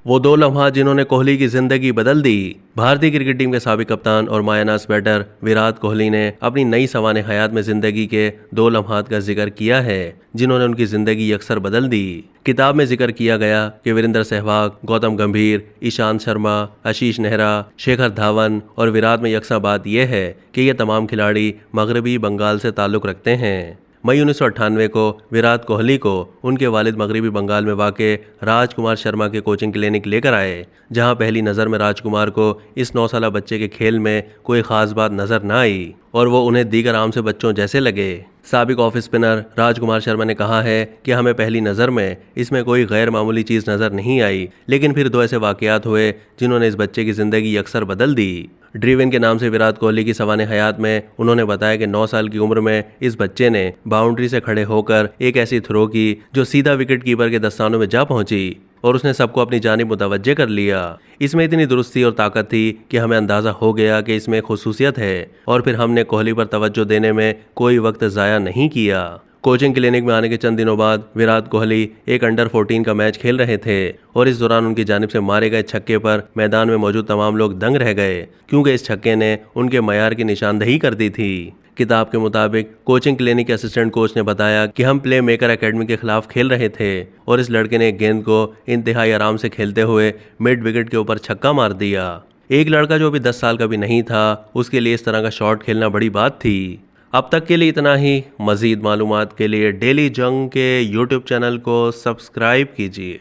वो दो लम्हा जिन्होंने कोहली की जिंदगी बदल दी। भारतीय क्रिकेट टीम के साबिक कप्तान और मायानास बैटर विराट कोहली ने अपनी नई सवाने हयात में जिंदगी के दो लम्हात का जिक्र किया है जिन्होंने उनकी जिंदगी अक्सर बदल दी। किताब में जिक्र किया गया कि वीरेंद्र सहवाग, गौतम गंभीर, ईशांत शर्मा, आशीष नेहरा, शिखर धवन और विराट में यकसा बात यह है कि ये तमाम खिलाड़ी मगरबी बंगाल से ताल्लुक रखते हैं। मई 1998 को विराट कोहली को उनके वालिद मगरबी बंगाल में वाक़े राजकुमार शर्मा के कोचिंग क्लिनिक लेकर आए, जहां पहली नज़र में राजकुमार को इस 9 साला बच्चे के खेल में कोई ख़ास बात नज़र न आई और वो उन्हें दीगर आम से बच्चों जैसे लगे। साबिक ऑफ स्पिनर राजकुमार शर्मा ने कहा है कि हमें पहली नज़र में इसमें कोई गैर मामूली चीज़ नज़र नहीं आई, लेकिन फिर दो ऐसे वाक़यात हुए जिन्होंने इस बच्चे की ज़िंदगी अक्सर बदल दी। ड्रीवन के नाम से विराट कोहली की सवाने हयात में उन्होंने बताया कि 9 साल की उम्र में इस बच्चे ने बाउंड्री से खड़े होकर एक ऐसी थ्रो की जो सीधा विकेट कीपर के दस्तानों में जा पहुंची और उसने सबको अपनी जानिब मुतवज्जे कर लिया। इसमें इतनी दुरुस्ती और ताकत थी कि हमें अंदाज़ा हो गया कि इसमें खुसूसियत है और फिर हमने कोहली पर तवज्जो देने में कोई वक्त ज़ाया नहीं किया। कोचिंग क्लिनिक में आने के चंद दिनों बाद विराट कोहली एक अंडर 14 का मैच खेल रहे थे और इस दौरान उनकी जानिब से मारे गए छक्के पर मैदान में मौजूद तमाम लोग दंग रह गए क्योंकि इस छक्के ने उनके मयार की निशानदही कर दी थी। किताब के मुताबिक कोचिंग क्लिनिक के असिस्टेंट कोच ने बताया कि हम प्ले मेकर एकेडमी के खिलाफ खेल रहे थे और इस लड़के ने एक गेंद को इंतहाई आराम से खेलते हुए मिड विकेट के ऊपर छक्का मार दिया। एक लड़का जो अभी 10 साल का भी नहीं था, उसके लिए इस तरह का शॉट खेलना बड़ी बात थी। अब तक के लिए इतना ही। मज़ीद मालूमात के लिए डेली जंग के यूट्यूब चैनल को सब्सक्राइब कीजिए।